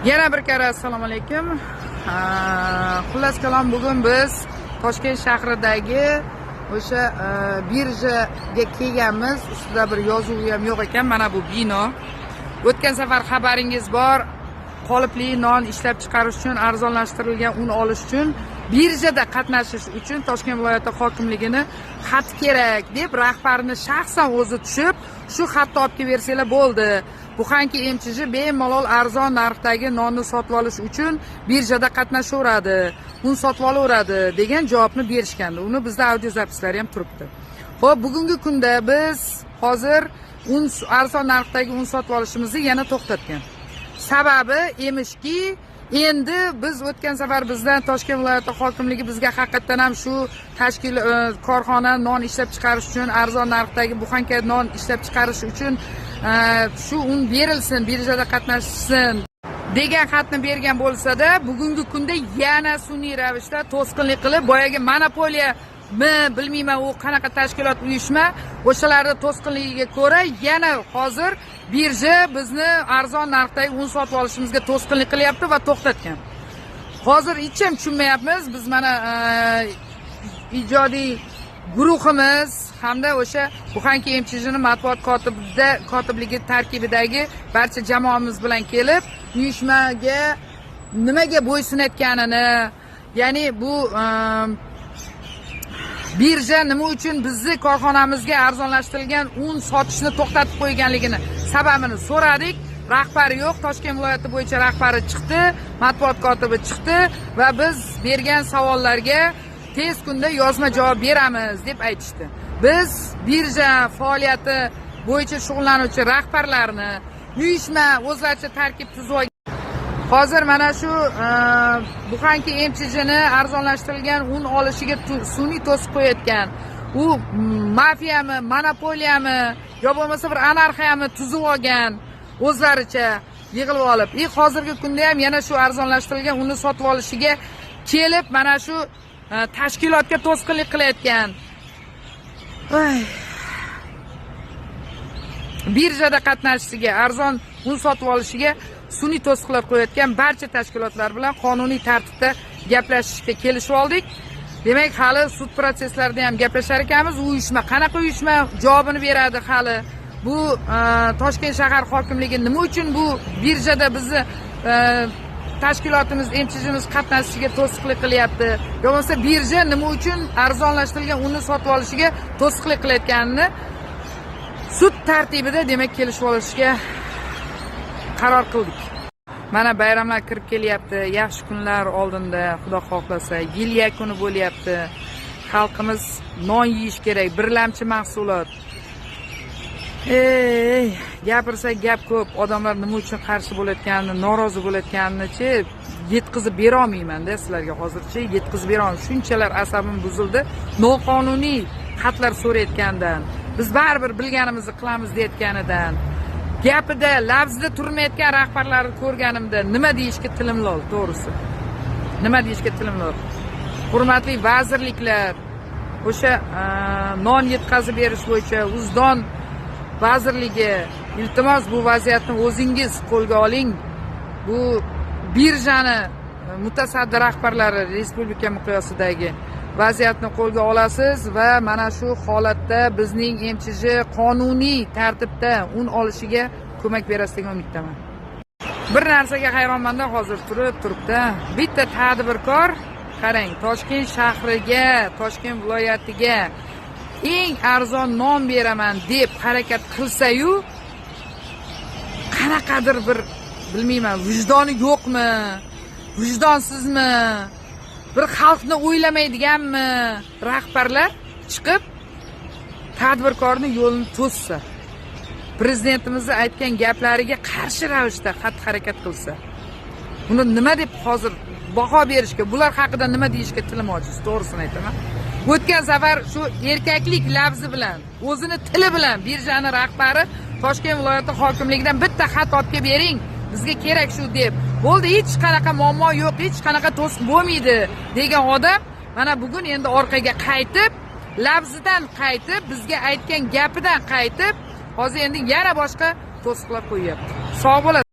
Yana bir kere assalomu alaykum. Xullas kalom, bugun biz Toshkent shahridagi o'sha birjaga kelganmiz. Ustida bir yozuv ham yo'q ekan. Mana bu bino. O'tgan safar xabaringiz bor. Qolipli non ishlab chiqarish uchun, arzonlashtirilgan un olish uchun birjada qatnashish uchun Toshkent viloyati hokimligini xat kerak deb rahbarini shaxsan o'zi tushib, shu xatni olib kelib bersanglar bo'ldi. Buxanki MChJ bemalol arzon narxdagi nonni sotib olish uchun birjada qatnashaveradi, un sotib olaveradi degan javobni berishgandi. Uni bizda audio zapislari ham turibdi. Xo'p, bugungi kunda biz hozir arzon narxdagi un sotib olishimizni yana to'xtatgan. Sababi emishki, endi biz o'tgan safar bizdan Toshkent viloyati hokimligi bizga haqiqatan ham shu tashkil korxona non ishlab chiqarish uchun, arzon narxdagi buxanka non ishlab chiqarish uchun shu un berilsin, birjada qatnashsin degan xatni bergan bo'lsa-da, bugungi kunda yana sun'iy ravishda to'sqinlik qilib, boyagi monopoliya bilmayman u qanaqa tashkilot, uyushma, o'shalarning to'sqinligiga ko'ra yana hozir birja bizni arzon narxdagi un sotib olishimizga to'sqinlik qilyapti va to'xtatgan. Hozir hech ham tushunmayapmiz. Biz mana ijodiy guruhimiz hamda o'sha Buxanki MChJning matbuot kotibligi tarkibidagi barcha jamoamiz bilan kelib, uyushmaga nimaga bo'ysunayotganini, ya'ni bu birja nima uchun bizni korxonamizga arzonlashtirilgan un sotishni to'xtatib qo'yganligini sababini so'radik. Rahbari yo'q, Toshkent viloyati bo'yicha rahbari chiqdi, matbuot kotibi chiqdi va biz bergan savollarga tez kunda yozma javob beramiz deb aytishdi. Biz birja faoliyati bo'yicha shug'ullanuvchi rahbarlarni, uyushma o'zlaricha tarkib tuzib olgan. Hozir mana shu Buxanki MChJni arzonlashtirilgan un olishiga sun'iy to'sib qo'yayotgan. U mafiyami, monopoliyami, yo bo'lmasa bir anarxiyami tuzib olgan, o'zlaricha yig'ilib olib. Hozirgi kunda ham yana shu arzonlashtirilgan unni sotib olishiga kelib, mana shu tashkilotga to'sqinlik qilayotgan. Birjada qatnashishiga, arzon un sotib olishiga sun'iy to'siqlar qo'yayotgan barcha tashkilotlar bilan qonuniy tartibda gaplashishga kelishib oldik. Demak, hali sud proseslarida ham gaplashar ekanmiz. Uyushma qanaqa uyushma javobini beradi hali. Bu Toshkent shahar hokimligi nima uchun bu birjada bizni tashkilotimiz, MChJimiz qatnashishiga to'siqlik qilyapti? Yo bo'lmasa birja nima uchun arzonlashtirilgan unni sotib olishiga to'siqlik qilayotganini sud tartibida demak kelishib olishga qaror qildik. Mana bayramlar kirib kelyapti, yaxshi kunlar oldinda, xudo xohlasa, yil yakuni bo'lyapti. Xalqimiz non yeyish kerak, birlamchi mahsulot. Gapirsa gap ko'p, odamlar nima uchun qarshi bo'layotganini, norozi bo'layotganini-chi yetkazib bera olmayman-da sizlarga hozircha, yetkazib bera olmayman. Shunchalar asabim buzildi, noqonuniy xatlar so'rayotgandan, biz baribir bilganimizni qilamiz deyotganidan. Gapida, lafzida turmayotgan rahbarlarni ko'rganimda nima deyishga tilim lol, to'g'risi. Nima deyishga tilim lol. Hurmatli vazirliklar, o'sha non yetkazib berish bo'yicha Uzdon vazirligi, iltimos bu vaziyatni o'zingiz qo'lga oling. Bu birjani mutasaddi rahbarlari respublika miqyosidagi vaziyatni qo'lga olasiz va mana shu holatda bizning MChJ qonuniy tartibda un olishiga ko'mak berasiz degan umiddaman. Bir narsaga hayronmanda hozir turibdi. Bitta tadbirkor, qarang, Toshkent shahriga, Toshkent viloyatiga eng arzon non beraman deb harakat qilsa-yu, qanaqadir bir bilmayman, vijdoni yo'qmi, vijdonsizmi, bir xalqni o'ylamaydiganmi rahbarlar chiqib tadbirkorning yo'lini to'ssa, prezidentimiz aytgan gaplariga qarshi ravishda xatti-harakat qilsa, buni nima deb hozir baho berishga, bular haqida nima deyishga tilim ojiz, to'g'risini aytaman. O'tgan safar shu erkaklik lafzi bilan, o'zini tili bilan birjani rahbari Toshkent viloyati hokimligidan bitta xat olib kelib bering, bizga kerak shu deb. Bo'ldi, hech qanaqa muammo yo'q, hech qanaqa to'siq bo'lmaydi degan odam mana bugun endi orqaga qaytib, lafzidan qaytib, bizga aytgan gapidan qaytib, hozir endi yana boshqa to'siqlar qo'yyapti. Sog' bo'lasiz.